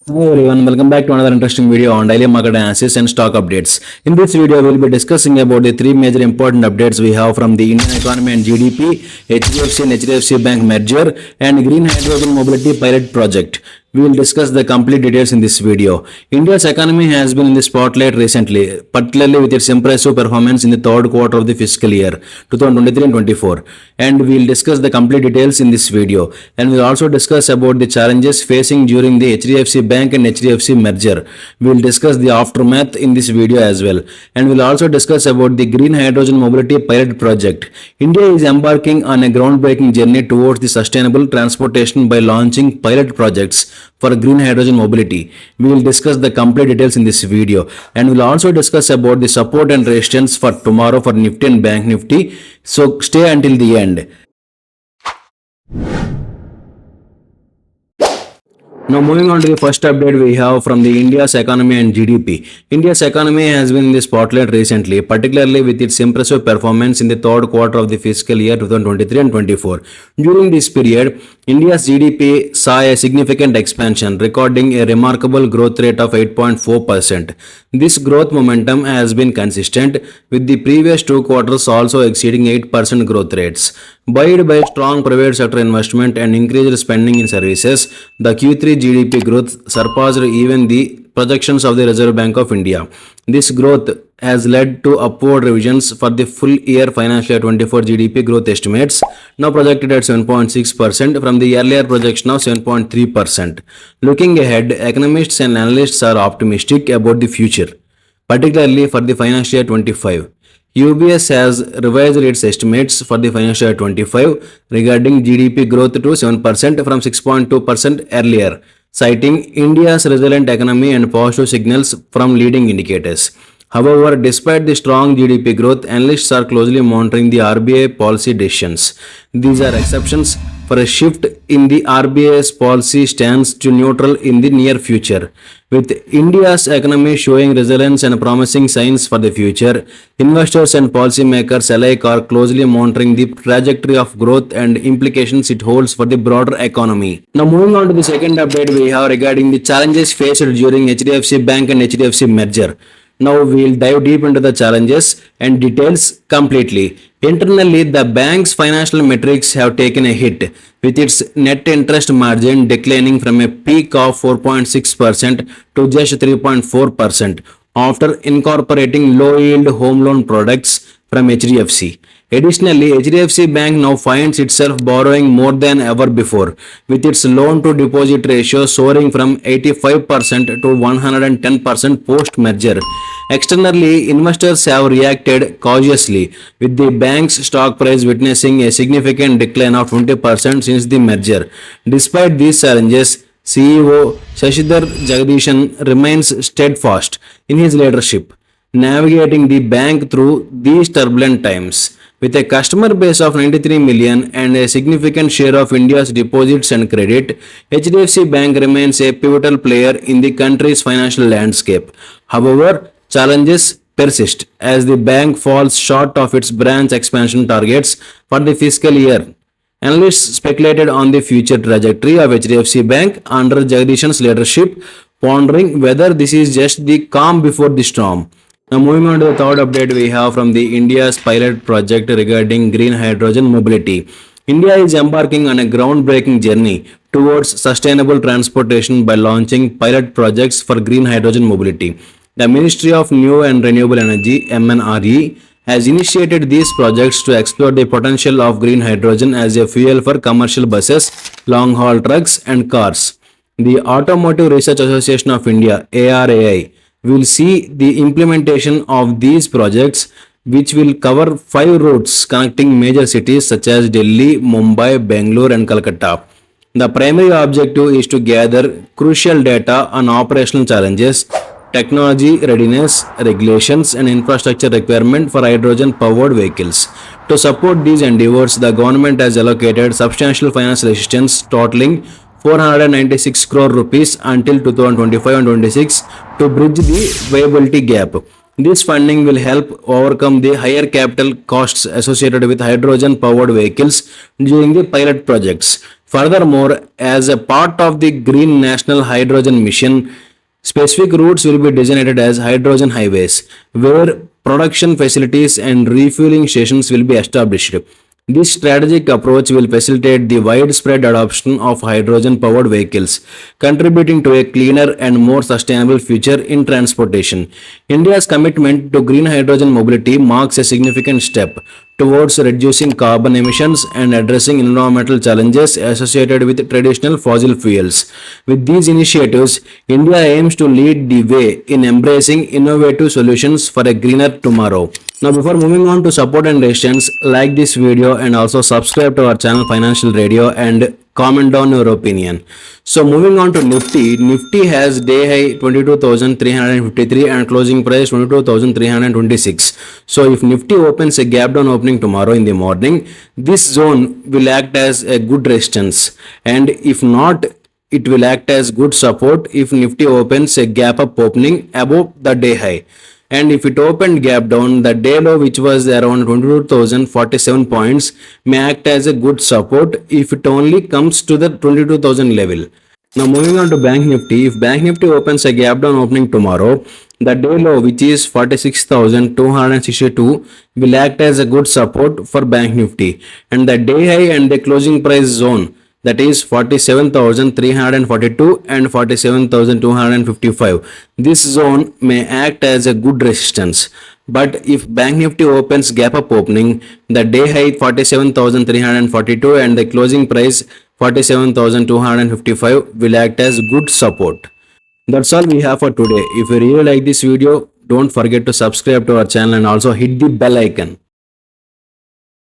Hello everyone, welcome back to another interesting video on daily market analysis and stock updates. In this video, we will be discussing about the three major important updates we have from the Indian economy and GDP, HDFC and HDFC Bank merger, and green hydrogen mobility pilot project. We will discuss the complete details in this video. India's economy has been in the spotlight recently, particularly with its impressive performance in the third quarter of the fiscal year 2023 and 24. And we will discuss the complete details in this video. And we will also discuss about the challenges facing during the HDFC Bank and HDFC merger. We will discuss the aftermath in this video as well. And we will also discuss about the green hydrogen mobility pilot project. India is embarking on a groundbreaking journey towards the sustainable transportation by launching pilot projects for green hydrogen mobility. We will discuss the complete details in this video, and we will also discuss about the support and resistance for tomorrow for Nifty and Bank Nifty. So stay until the end. Now moving on to the first update we have from the India's economy and GDP. India's economy has been in the spotlight recently, particularly with its impressive performance in the third quarter of the fiscal year 2023 and 24. During this period, India's GDP saw a significant expansion, recording a remarkable growth rate of 8.4%. This growth momentum has been consistent, with the previous two quarters also exceeding 8% growth rates. Buoyed by strong private sector investment and increased spending in services, the Q3 GDP growth surpassed even the projections of the Reserve Bank of India. This growth has led to upward revisions for the full year financial year 24 GDP growth estimates, now projected at 7.6% from the earlier projection of 7.3%. Looking ahead, economists and analysts are optimistic about the future, particularly for the financial year 25. UBS has revised its estimates for the financial year 25 regarding GDP growth to 7% from 6.2% earlier, citing India's resilient economy and positive signals from leading indicators. However, despite the strong GDP growth, analysts are closely monitoring the RBI policy decisions. These are exceptions for a shift in the RBI's policy stance to neutral in the near future. With India's economy showing resilience and promising signs for the future, investors and policymakers alike are closely monitoring the trajectory of growth and implications it holds for the broader economy. Now moving on to the second update we have regarding the challenges faced during HDFC Bank and HDFC merger. Now we will dive deep into the challenges and details completely. Internally, the bank's financial metrics have taken a hit, with its net interest margin declining from a peak of 4.6% to just 3.4% after incorporating low-yield home loan products from HDFC. Additionally, HDFC Bank now finds itself borrowing more than ever before, with its loan-to-deposit ratio soaring from 85% to 110% post-merger. Externally, investors have reacted cautiously, with the bank's stock price witnessing a significant decline of 20% since the merger. Despite these challenges, CEO Sashidhar Jagdishan remains steadfast in his leadership, navigating the bank through these turbulent times. With a customer base of 93 million and a significant share of India's deposits and credit, HDFC Bank remains a pivotal player in the country's financial landscape. However, challenges persist as the bank falls short of its branch expansion targets for the fiscal year. Analysts speculated on the future trajectory of HDFC Bank under Jagdishan's leadership, pondering whether this is just the calm before the storm. Now moving on to the third update we have from the India's pilot project regarding green hydrogen mobility. India is embarking on a groundbreaking journey towards sustainable transportation by launching pilot projects for green hydrogen mobility. The Ministry of New and Renewable Energy (MNRE) has initiated these projects to explore the potential of green hydrogen as a fuel for commercial buses, long-haul trucks, and cars. The Automotive Research Association of India (ARAI) will see the implementation of these projects, which will cover 5 routes connecting major cities such as Delhi, Mumbai, Bangalore, and Calcutta. The primary objective is to gather crucial data on operational challenges, technology readiness, regulations, and infrastructure requirement for hydrogen-powered vehicles. To support these endeavors, the government has allocated substantial financial assistance totaling 496 crore rupees until 2025 and 26 to bridge the viability gap. This funding will help overcome the higher capital costs associated with hydrogen-powered vehicles during the pilot projects. Furthermore, as a part of the Green National Hydrogen Mission, specific routes will be designated as hydrogen highways, where production facilities and refueling stations will be established. This strategic approach will facilitate the widespread adoption of hydrogen powered vehicles, contributing to a cleaner and more sustainable future in transportation. India's commitment to green hydrogen mobility marks a significant step towards reducing carbon emissions and addressing environmental challenges associated with traditional fossil fuels. With these initiatives, India aims to lead the way in embracing innovative solutions for a greener tomorrow. Now, before moving on to support and resistance, like this video and also subscribe to our channel Financial Radio and comment down your opinion. So, moving on to Nifty, Nifty has day high 22,353 and closing price 22,326. So, if Nifty opens a gap down opening tomorrow in the morning, this zone will act as a good resistance, and if not, it will act as good support if Nifty opens a gap up opening above the day high. And if it opened gap down, the day low, which was around 22,047 points, may act as a good support if it only comes to the 22,000 level. Now moving on to Bank Nifty, if Bank Nifty opens a gap down opening tomorrow, the day low, which is 46,262, will act as a good support for Bank Nifty, and the day high and the closing price zone, that is 47,342 and 47,255. This zone may act as a good resistance. But if Bank Nifty opens gap up opening, the day high 47,342 and the closing price 47,255 will act as good support. That's all we have for today. If you really like this video, don't forget to subscribe to our channel and also hit the bell icon.